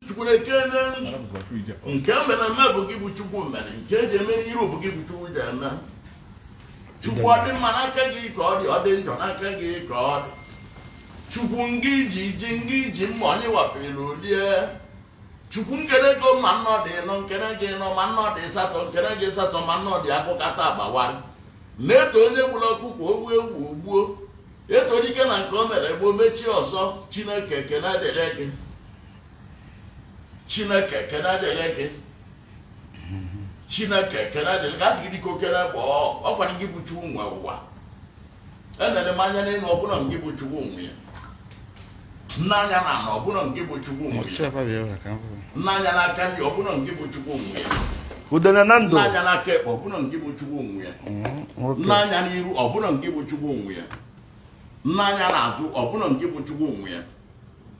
Chukwunekene nke mere mme bụ gị bụ Chukwu mere nke eji eme n'iru bụ gị bụ Chukwu ji eme. Chukwu ọ dị mma n'aka gị ka ọ dị, ọ dị njọ n'aka gị ka ọ dị. Chukwu ngị ji mma onye wapụrụ olie. Chukwu nkele go ma nnọ dị nọ nkele gị nọ ma nnọ dị satọ nkele gị satọ ma nnọ dị akụkata agbawara. Na-eto onye gburu ọkụkọ ogbu egwu ogbuo. Eto dike na nke o mere gboo mechie ọzọ. Chineke ekene dịrị gị. Chineke ekene dịrị gị. Chineke ekene dịrị gị. Asị gị dịka okene bụ ọkwa gị bụ Chukwu nwe ụwa. Enere m anya n'elu ọbụna gị bụ Chukwu nwe ya. N'anya na ana ọbụna gị bụ Chukwu nwe ya. N'anya n'aka ndị ọbụna gị bụ Chukwu nwe ya. N'anya n'aka ekpe ọbụna gị bụ Chukwu nwe ya. N'anya n'iru ọbụna gị bụ Chukwu nwe ya. N'anya n'azụ ọbụna gị bụ Chukwu nwe ya.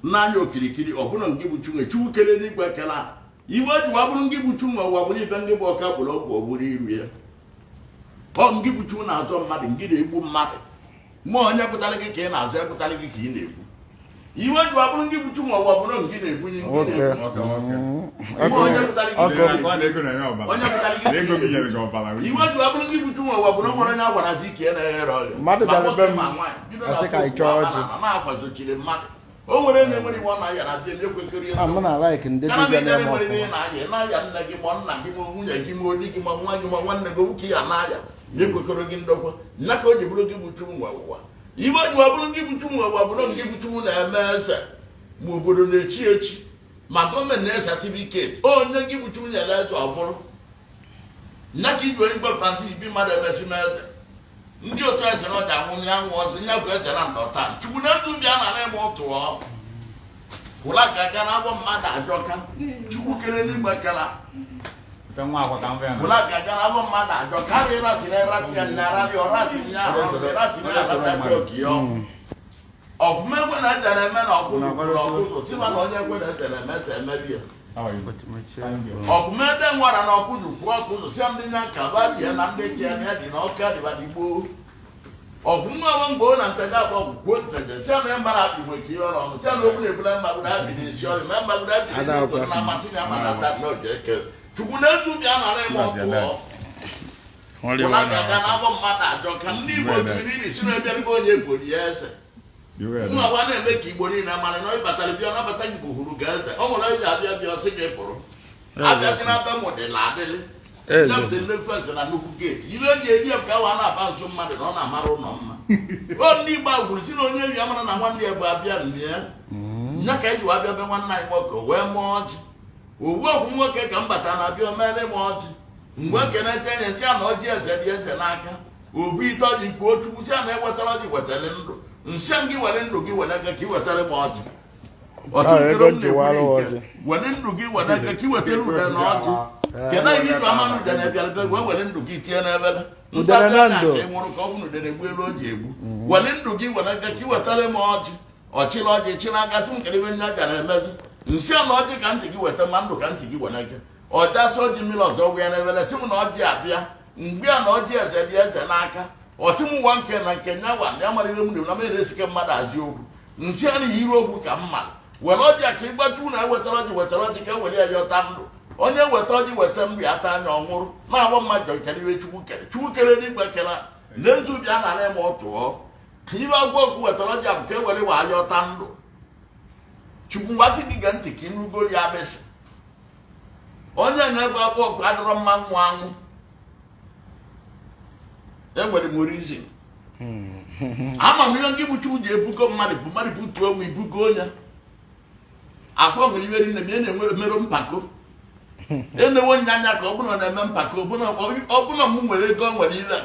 N'anya okirikiri ọbụna gị bụ Chukwu nwe. Chukwu kele n'igwe kele iwe ji wabụrụ gị bụ Chukwu nwe ụwa bụ n'ibe ndị bụ ọka bụrụ ọgwụ ọbụrụ iru ya. Ọ gị bụ Chukwu na-azọ mmadụ ngị na-egbu mmadụ. Ma onye pụtara gị ka ị na-azụ epụtara gị ka ị na-egbu. Iwe ji wabụrụ gị bụ Chukwu nwe ụwa bụrụ ngị na-ebunye ngị na-egbu. Onye pụtara gị iwe ji wabụrụ gị bụ Chukwu nwe ụwa bụrụ nwere onye agwara gị ka ị na-eghere ọrịa. Mmadụ bịara be m na-akwazochiri mmadụ. O nwere na-enwere iwe ọ na-aya na bịa ekwekọrị ya. I'm not like in the na-aya nna gị ma nna gị ma nwunye gị ma odi gị ma nwa gị ma nwanne gị oke ya na-aya na-ekwekọrọ gị ndokwa. Nya ka o ji bụrụ gị bụ Chukwu nwe ụwa. Iwe ji wabụrụ gị bụ Chukwu nwe ụwa bụrụ gị bụ Chukwu na-eme eze ma obodo na-echi echi ma gọọmenti na satifiketi onye gị bụ Chukwu nyere eze ọ bụrụ. Nya ka igwe Igbo Francis bi mmadụ emesi m eze. Ndị otu eze na ọ ga-anwụ ya nwụ ọzọ nya bụ eze na ndọta. Chukwu na ndụ bịa na na-eme ụtụ ọ. Kwụla ga-aga na-agwọ mmadụ ajọka. Chukwu kere n'igbe kela. Kwụla ga-aga na-agwọ mmadụ ajọka. Arị ratị ya nyararị ọratị ya ratị ya ọkụ. Ọfụma ekwe na ejere eme na ọkụzụ tiba na onye ekwe na ejere eme te emebi ya. Ọfụma ede nwara na ọkụzụ kwuo ọkụzụ si ndị nya ka ba bie na ndị ke ya dị na ọka dịbadịgbo. Ọfụma ọwa mgbe na nteja abụọ bụ kwuo nteje si na mbara akpị nwe ka ihe ọrụ si na obere ebule mgbagoro abịrị isi ọrịa ma mgbagoro abịrị isi obodo na amasị ya ma na-ata n'oge eke. Chukwu na ndụ bịa nara eme ọtụọ. Kwụla ga-aga na-agwọ mmadụ ajọ ka ndị Igbo tiri iri si na ebiarịba onye egwori ya eze. Nwa wa na-eme ka Igbo niile mara na ọ batara bịa nabata gị bụ huru ga eze. Ọ nwere onye abịa bịa ọsị gị pụrụ. Abịazi na be mụ dị na adịlị. Nepụta ndị fensị na nnukwu geeti. Ibe eji eri ya ka wa na-aba nso mmadụ na ọ na-amara ụlọ mma. O ndị Igbo agwụrụ si na onye eri amara na nwanne ya bụ abịa nne ya. Nya ka eji abịa be nwanne anyị nwoke wee mụọ ọjị. Owu ọkwụ nwoke ka m bata na abịa omere m ọjị. Mgbe kenete enye ntị a na ọjị eze dị eze n'aka. Obu ite ọjị kwuo Chukwu si a na-ewetara ọjị wetara ndụ. Nsị gị were ndụ gị were aka ka ị wetara m ọjị. Ọtụtụ m na-ekwuru nke were ndụ gị were aka ka ị wetara ude na ọjị. Kedu ihe ịjụ amanụ ude na-ebịara wee were ndụ gị tie n'ebele. Ntacha na aka ị nwụrụ ka ọ bụ ude na-egbu elu o ji egbu. Were ndụ gị were aka ka ị wetara m ọjị. Ọchịla ọjị chịla aka sị m kere ibe nya ga na-emezi. Nsị a na ọjị ka ntị gị weta ma ndụ ka ntị gị were aka. Ọjasị ọjị mmiri ọzọ wee n'ebele sị m na ọjị abịa. Mgbe a na ọjị eze bịa eze n'aka. Ọtị m nwa nke na nke nya gwa ya mara ibe m na m eresike mmadụ ajị okwu. Nsị a na iri okwu ka mma. Were ọjị aka ịgbachu na ewetara ọjị ka ewere ya yọta ndụ. Onye weta ọjị weta mgbe ata anya ọnwụrụ na-agba mmadụ kere iwe Chukwu kere n'igwe kere na nzu bịa na na-eme ọtụọ ka ibe agwa okwu wetara ọjị abụ ka ewere wa yọta ndụ. Chukwu mgbatị gị ga ntị ka ịnugori abịsị. Onye na-egwe agwa okwu adịrọ mma nwụ anwụ. Enwere m reason. Ama m ihe ndị bụ Chukwu ji ebugo mmadụ bụ mmadụ butuo m ibugo onye. Afọ nwere iwe niile ma na-enwere merụ mpako. Enewo anya ka ọ bụrụ na-eme mpako ọ bụrụ m nwere ego nwere ibe.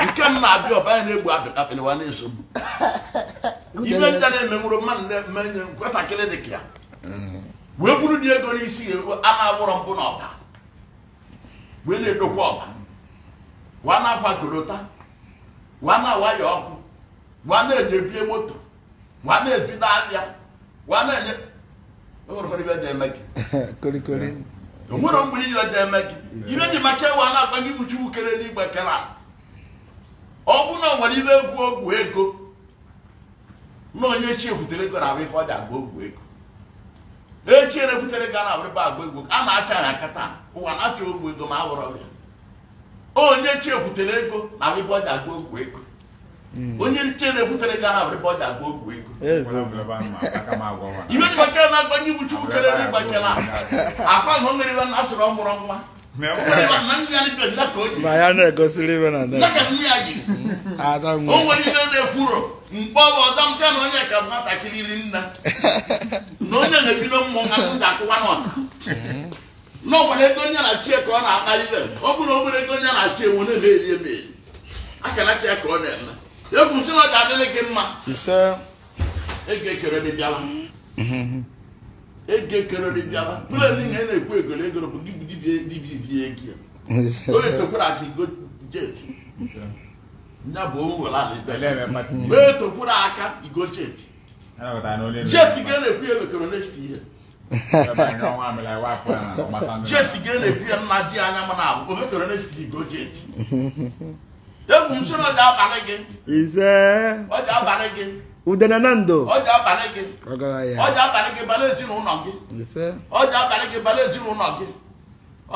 Nke m na-abịa ọba ya na-egbu apịlịwa na-eso m. Ibe ndị na-emenwuru mmadụ na-eme nwetakịrị dị ka ya. Wee buru dị ego n'isi a na-agwụrọ mbụ n'ọba. Wee na-edokwa ọba. Wa na-akwa korota. Wa na-awa ya ọkụ. Wa na-enyebie moto. Wa na-ebido abịa. Wa na-enye onwere ụfọdụ ibe dị eme gị. Onwere mgbe ihe ọjọọ eme gị. Ibe ji maka ewe na-akpa gị bụ Chukwu kere n'igbe kere. Ọ bụ na nwere ibe egwu ogwu ego. Na onye chi ekwutere ego na-abụ ife ọ dị agba ogwu ego. Echere butere ga na abụrịba agba ego a na-acha ya akata ụwa na-acha ogwu ego ma awụrọ ya onye chebutere ego na abụrịba ọja agba ogwu ego onye chere butere ga na abụrịba ọja agba ogwu ego ibe dị bakere na-agbanye ibu chukwu kelere ịgbakela akwa na o mere ibe na atụrụ ọmụrụ nwa ma ya na-egosiri ibe na nne ya jiri o nwere ibe na-ekwuro mgbe ọ bụ ọzọ m ka na onye ka bụ nwatakịrị iri nna na onye na-ebido mmụọ nga m ga-akụwa n'ọta n'ọgbara ego onye na-achị ka ọ na-akpa ibe ọ bụrụ na obere ego onye na-achị enwe na-eri emeri akara aka ya ka ọ na-eme egwu nsị na ọ ga-adịrị gị mma ego ekere dị bịala ego ekere dị bịala pụrụ niile na-ekwu egoro egoro bụ gị bụ dibia ego onye tokwara aka igo jeti ya bụ owu wela wee tokwara aka igo jeti jeti ga na-ekwu ya mekọrọ next ihe jeti ga na-ekwu ya nna ji anya mana abụ omekọrọ next igo jeti egwu m sịrị ọja abalị gị ọja abalị gị udene na ndo ọja abalị gị ọja abalị gị bala ezinụlọ gị ọja abalị gị bala ezinụlọ gị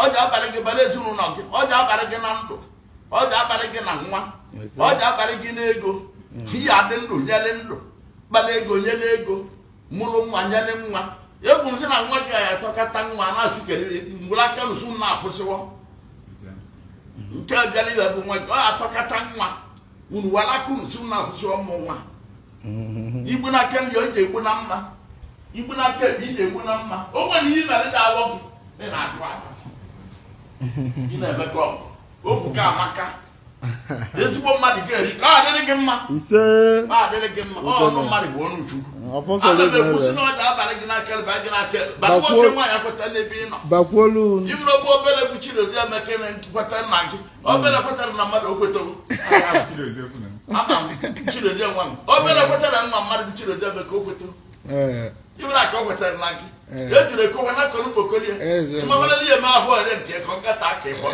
ọja abalị gị bala ezinụlọ gị ọja abalị gị na ndụ ọja abalị gị na nwa ọja abalị gị na ego ihe adị ndụ nyere ndụ kpala ego nyere ego mụrụ nwa nyere nwa egwu m sị na nwa gị ya atọkata nwa na-asị kere mgbere aka nụsụ na-akwụsịwọ nke bịara ibe bụ nwa gị ọ atọkata nwa unu walaka nụsụ na-akwụsịwọ ụmụ nwa igbu n'aka nri o ji egbu na mma igbu n'aka ebe ị na-egbu na mma o nwere ihe mere dị awọ gị ị na-atụ aka ị na-emekọ ọgụ okwu ka amaka ezigbo mmadụ ga-eri ka ọ adịrị gị mma ọ adịrị gị mma ọnụ mmadụ bụ ọnụ chukwu ana m ekwusi na ọja abalị gị n'aka ebe gị n'aka ebe bara nwoke nwaanyị akweta n'ebe ị nọ iburu ogbe obere bụ Chidozie Emeka na-ekweta nna gị obere kwetara na mmadụ okwetogo ama m Chidozie nwa m obere kwetara nna mmadụ bụ Chidozie Emeka okwetogo iburu aka o kwetara na gị ejiri ekowe na kọrọ mkpokolie mmawale ihe ma ahụ ere nke ka ọ gata aka ịkpọ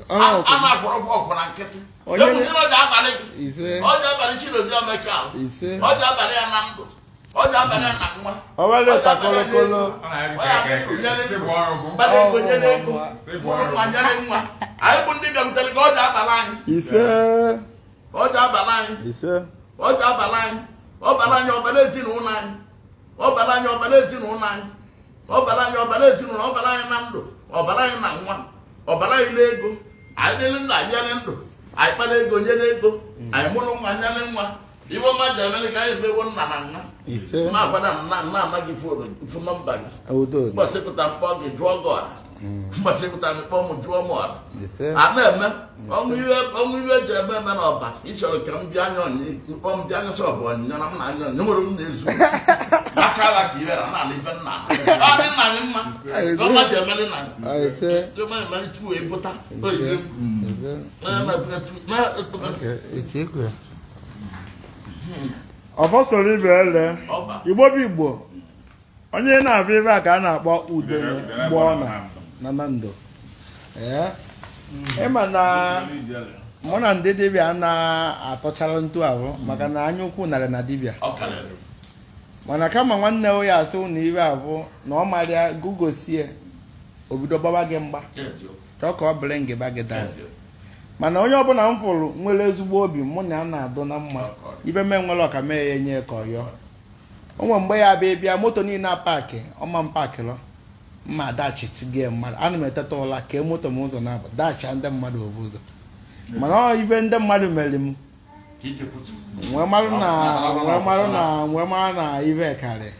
a na-akwụrụ ọgwụ na nkịtị ekwusi na ọja abalị gị ọja abalị Chidozie Emeka ọja abalị ya na ndụ ọja abalị ya na nwa nyere ego mụrụ nwa nyere nwa anyị bụ ndị bịabutere gị ọja abalị anyị ọja abalị anyị ọja abalị anyị ọbara anyị ọbara ezinụlọ anyị ọbara anyị ọbara ezinụlọ anyị ọbara anyị ọbara ezinụlọ ọbara anyị na ndụ ọbara anyị na nwa ọbara anyị na ego anyị dịrị ndụ anyị nyere ndụ anyị kpara ego nyere ego anyị mụrụ nwa nyere nwa iwe ọma ji emere ka anyị emewo nna na nwa ma akwada nna amaghị fụ nọmba gị mgbasịpụta mkpọ gị jụọ gị ọra mgbasịpụta mkpọ m jụọ m ọra a na-eme ọnwụ iwe eji eme eme n'ọba ịchọrọ ka m bịa anya mkpọ m bịa anya sọ bụ onyinyo na m na anya onye nwere m na-ezu aka agha ka iwere na ala ibe nna ọ dị nna anyị mma ọma ji emere na emere tuwo ịbụta ọfọsọrọ ibe ele igbo bụ igbo onye na-abịa ebe a ka a na-akpọ udene mgbe ọ na ndụ ịma na mụ na ndị dibịa na-atọchara ntụ ahụ maka na anya ukwu narị na dibịa mana kama nwanne ya asị na ibe abụ na ọ marịa gugosie obido gbaba gị mgba chọọ ka ọ bụrụ ngịba gị daa mana onye ọbụla m fụrụ nwere ezigbo obi mụ na ya na-adụ na mma ibe mee nwere ọka mee ya enye ka ọyọ onwe mgbe ya bịa bịa moto niile a paakị ọma m paakịrọ mma dachitige mmadụ ana m eteta ụla kee moto m ụzọ na-aba dachi ndị mmadụ obu ụzọ mana ọ ife ndị mmadụ mere m wee mara na ive karị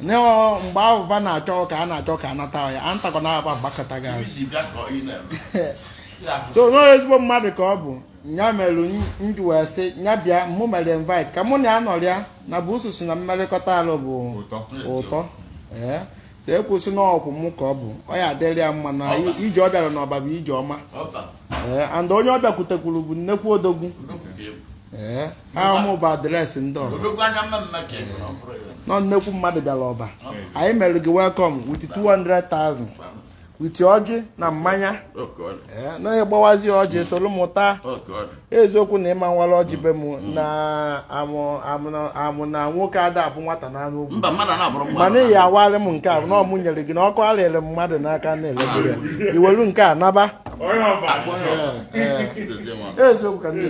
mgbe ahụ va na-achọ ka a na-achọ ka a nata ya a ntakọ na-aba gbakọta gị azụ so n'o ezigbo mmadụ ka ọ bụ nya merụ nji wee sị nya bịa mụ mere invite ka mụ na ya nọrịa na bụ ususu na mmerịkọta alụ bụ ụtọ so ekwusi n'ọkwụ mụ ka ọ bụ ọ ya adịrị ya mma na ije ọ bịara n'ọba bụ ije ọma and onye ọ bịakwutekwuru bụ nnekwu odogwu ha mụ bụ adreesị ndị ọba nọ nnekwu mmadụ bịara ọba anyị mere gị welcome with 200,000 witi ọjị na mmanya na ịgbawazi ọjị soro mụta eziokwu na ịma nwara ọjị be m na amụ na nwoke ada abụ nwata na anụ ugwu mana iyi awarị m nke a na ọmụ nyere gị na ọkụ arịrị mmadụ n'aka na-elebu ya iwelu nke a naba eziokwu ka mkpa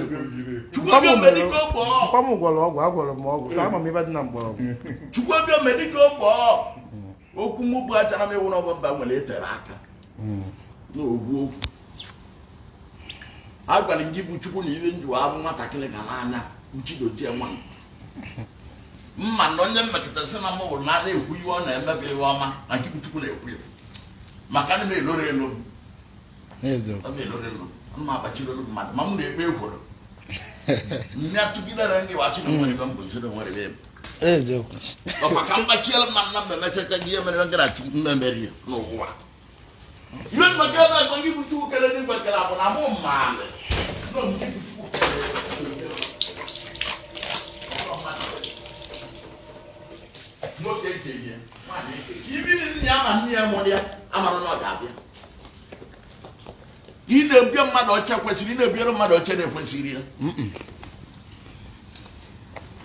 m gwọrọ ọgwụ agwọrọ m ọgwụ sa ama m ibe dị na mgbọrọgwụ Chukwabia medical ball. Okwu mugbu achara m ewu n'ọgbamba nwere etere aka n'ogwu. Agwara m gị bụ Chukwu na ibe ndụ abụ nwatakịrị ga n'anya nchidotie nwa. Mma na onye mmekọtasị na mụrụ na na-ekwu iwe ọ na-emebe iwe ọma na gị bụ Chukwu na-ekwu ya. Maka na m elore elu. M elore elu. Mma abachiri olu mmadụ ma m na-ekpe ekworo. Mme atụgidere ndị wachi na nwere ibe mboziri nwere ebe. eziokwu Ọkwa mgbachiela mma na mmemechata gị ihe mere ngara mmemeri n'ụwa. Ibe maka na agba gị bụ Chukwu kele ndị gbakere abụ na mụ mmaale. Nwoke nke ihe, nwaanyị nke ihe. Ibi nne ya ma nne ya mụrụ ya amara na ọ ga-abịa. Ị na-ebie mmadụ ọcha kwesịrị ị na-ebiere mmadụ ọcha na-ekwesịrị ya.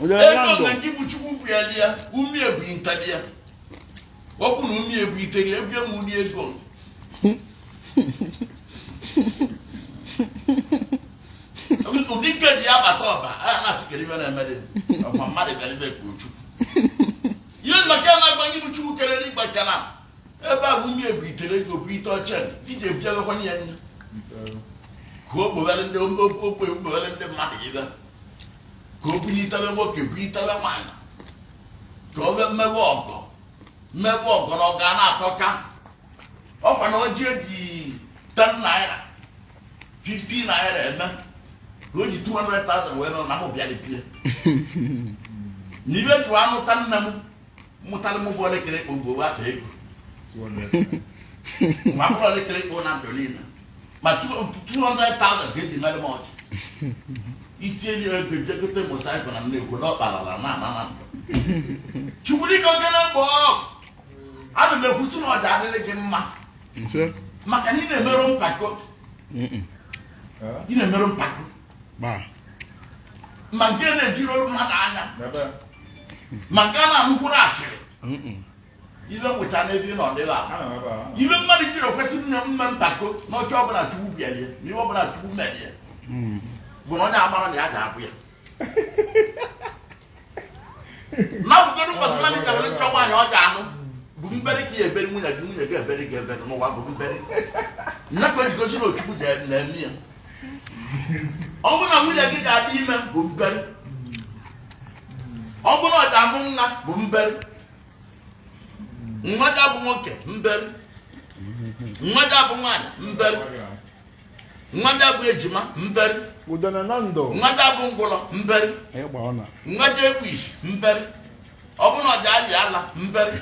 Ego na ndị bụ Chukwu bụ ya dị ya, umi ebu ntali ya. Ọkụ na umi ebu itere ya, ebie m ụdị ego. Ụdị nke ji ya bata ọba, a na-asịkere ibe na-emede. Ọkwa mmadụ bịara ibe kwuru Chukwu. Ihe nnọkọ na-agba ndị bụ Chukwu kelere ịgbacha na ebe a bụ umi ebu itere ego bụ ite ọcha iji ebi agakwana ya nne. Ka o gbowere ndị mmadụ ibe. Ka o bunyitawe nwoke bunyitawe nwanyị ka o wee mmewe ọgọ na ọ ga na-atọka ọkwa na oji eji 10 naira 50 naira eme ka o ji 200,000 wee nọ na mụ bịara bie n'ibe jụọ anụta nne m mụtara m bụ elekere ikpo ugbo afọ ego ma bụrụ elekere ikpo na ndụ niile ma 200,000 ka eji mere m ọchị itieli ego jegote mosaịkụ na nnekwu na ọ kparala na anana Chukwu dịka okele mbọ ana m ekwusi na ọ ga-adịrị gị mma maka na ị na-emerụ mpako ma nke na-ejiri olu mmadụ anya ma nke a na-anụkwuru asịrị ibe nweta n'ebe ị nọ dịla ibe mmadụ jiri okwetị nne mme mpako n'ọcha ọbụla Chukwu bịalie na ibe ọbụla Chukwu merie bụ na onye amara na ya ga-abụ ya na bụgodu kwasịla dị ka were nchọ nwaanyị ọ ga-anụ bụ mberi ka ya eberi nwunye gị eberi gị eberi n'ụwa bụ mberi nne ka o ji gosi na Chukwu na-eme ya ọ bụ na nwunye gị ga-adị ime bụ mberi ọ bụ na ọ ga-amụ nwa bụ mberi nwa ga bụ nwoke mberi nwa ga bụ nwaanyị mberi nwa ga bụ ejima mberi nwa ga bụ ngwụlọ mberi nwa ga ekwu isi mberi ọ bụ na ọ ga-ayị ala mberi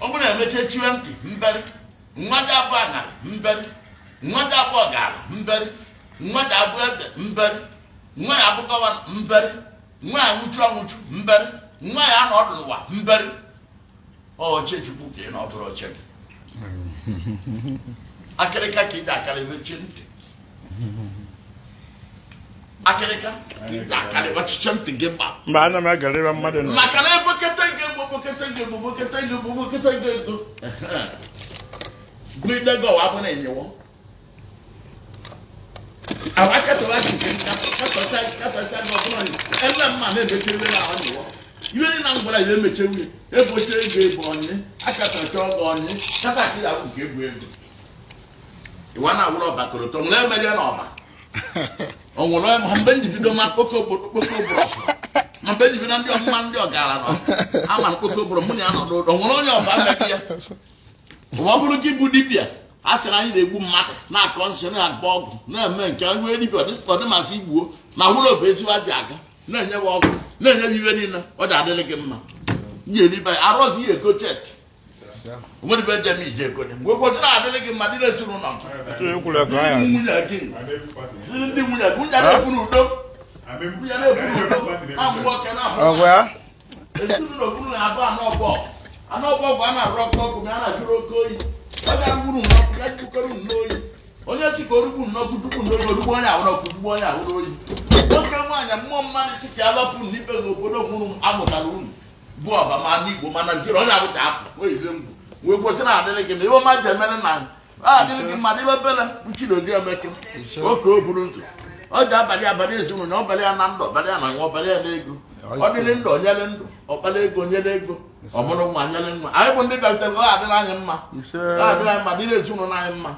ọ bụ na emecha chiwe ntị mberi nwa ga bụ aṅara mberi nwa ga bụ ọgara mberi nwa ga bụ eze mberi nwa ya bụ gọvanọ mberi nwa ya nwụchu anwụchu mberi nwa ya nọ ọdụ n'ụwa mberi ọche Chukwu ka ị na ọbụrụ oche gị akịrịka ka ị ga-akarịbe chi ntị akịrịka ka ị ga-akarịbe ọchịchị ntị gị gba mba ana m agarịba mmadụ na maka na ebokete gị ego bụ idego ọwa bụ na-enyewo awa katawa nke nka katọcha gị ọbụla ebe mma na-emechebe na ọ nyewo iwe dị na ngwara ya emechewe eboche ego ebo onye akatacha ọgọ onye katakịrị ahụ nke ebu ego ịwa na-awụrụ ọba korotọ nwere emerie n'ọba o nwere ma mgbe njibido ma kpokobụrụ ma mgbe njibido ndị ọmụma ndị ọgara nọ ama na kpokobụrụ mụ na ya nọdụ ụdọ nwere onye ọba mmekị ya ụwa bụrụ gị bụ dibịa a sịrị anyị na-egbu mmadụ na-akọ nsị na-agba ọgwụ na-eme nke wee dibịa ọdịmasị igbuo na wụrụ ofe ezigbo ji aga na-enyewe ọgwụ na-enyewe iwe niile ọ ji adịrị gị mma ji eribe arọzi ihe ego cheki nwere ibe njem ije ego dị mgbe ụfọdụ na-adịrị gị mma dị na-esuru ụlọ nwunye gị ndị nwunye gị nwunye na-ekwu n'udo nwunye na-ekwu n'udo na mgbe oke na-ahụ ezinụlọ bụrụ na abụ anọbọ ọgwụ a na-arụ ọkụ ọgwụ ma a na-ajụrụ oke oyi ọ ga-agwuru nnọkụ ga jikọrọ n'oyi onye si ka orugbu nnọkụ tupu n'oyi orugbu onye ahụ n'ọkụ tugbu onye ahụ n'oyi nwoke nwaanyị mmụọ mmadụ si ka alapụ n'ibe n'obodo nwụrụ amụtara unu bụ ọbama n'Igbo ma Naịjirịa onye abụcha apụ oyize mgbu wee kwesịrị adịrị gị ma ibe ọma ji emere na adịrị gị mmadụ ibe bele Chidozie Emeke oke o buru ndụ ọ ji abalị ezinụlọ ọbalị ya na ndụ ọbalị ya na nwa ọbalị ya na ego ọ dịrị ndụ onyere ndụ ọkpara ego nyere ego ọmụrụ nwa nyere nwa anyị bụ ndị bịarutere ọ adịrị anyị mma ọ adịrị anyị mma dịrị ezinụlọ anyị mma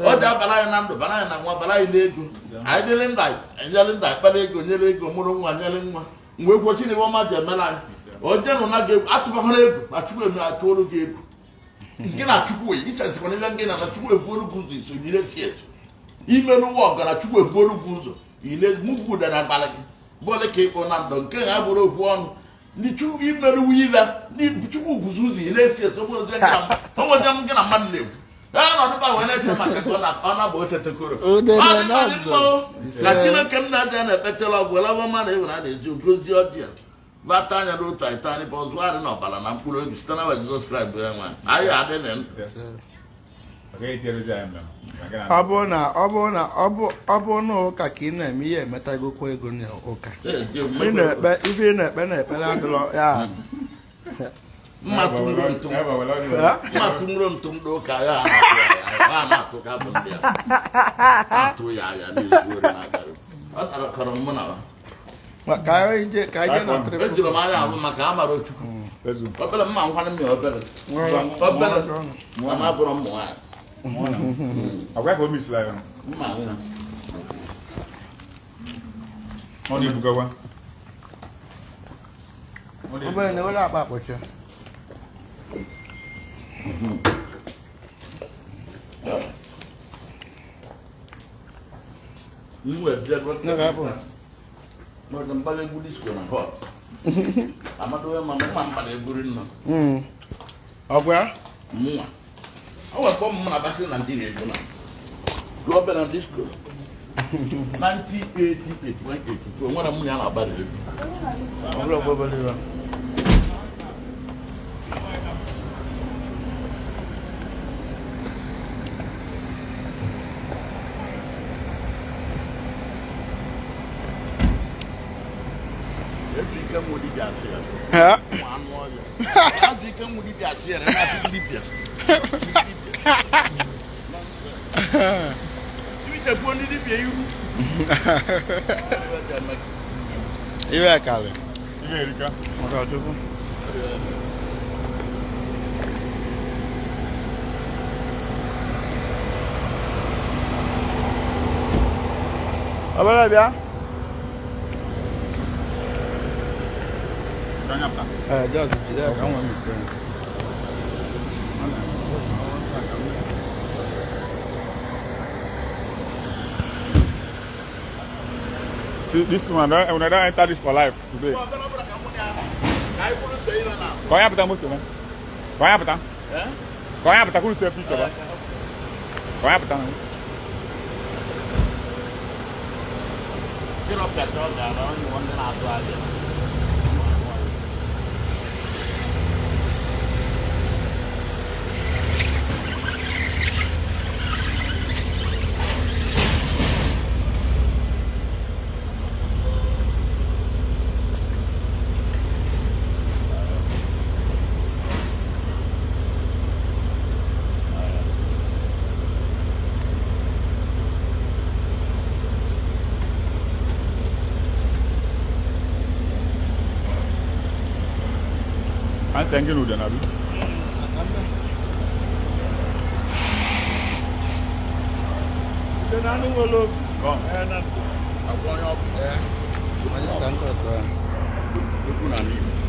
ọ ji abara anyị na ndụ bara anyị na nwa bara anyị na ego anyị dịrị ndụ enyere ndụ akpara ego nyere ego mụrụ nwa nyere nwa mgbe kwesịrị na ibe ọma ji emere anyị ojenụ na gị egwu atụbakwara egwu ma Chukwu eme atụolu gị egwu nke na Chukwu ichesikwana ihe ndị na Chukwu ebuolu gị ụzọ iso ire fietu ime n'ụwa ọgara Chukwu ebuolu gị ụzọ ile mugwu ụda na abalị gị bụole ka ịkpọ na ndụ nke ha bụrụ ofu ọnụ ndị Chukwu imeruwu ive ndị Chukwu guzo ụzọ ile fietu onweze m gị na mmadụ na-egwu ọnọdụba wee na-eche maka ka ọ na-abụ otetekoro ka Chineke m na-aja na-ekpetela ọgwụ elaba mmadụ ịhụrụ a na-eji ogozi ọdịa bata anya n'otu anyị taa bụ ọzụgharị na ọbara na mkpụrụ obi site na Jizọs Kraịst bụ ya nwa anyị adị na ọ bụrụ na ụka ka ị na-eme ihe emetagokwa ego n'ụka ife ị na-ekpere adịrọ ya mmatụ nro ntụmdo ụka ya na-atụ ka bụ ndị atụ ya anya na-ezuori na-agarị ọ tara kọrọ mụ na ejiri m anya ahụ maka amara Chukwu obere mma nkwanụ mmiri obere ma bụrụ mmụ nwaanyị mma nwa obere na-ewere akpa akpọcha n'ọdụ mgbaga egwu disko na họt amadowe ma mma mkpara egwuri nnọ ọgwa mụnwa o nwekwa ụmụ m na-abasị na ndị na-egwu na dụọbe na disko 1980 nwere mụ ya na-agbara egwu Iwe kale. Iwe erika. Maka Chukwu. Abala bịa. Just there, come on. See this one, when I don't enter this for life today. Kau yang petang betul kan? Kau yang petang? Kau yang petang, aku bisa pergi coba. Kau yang petang. Kira petrol garam, orang nak tu aja. Sengin udah nabi. Udah nanu ngolo. Oh, enak. Aku yang Masih tangkap. Itu nani.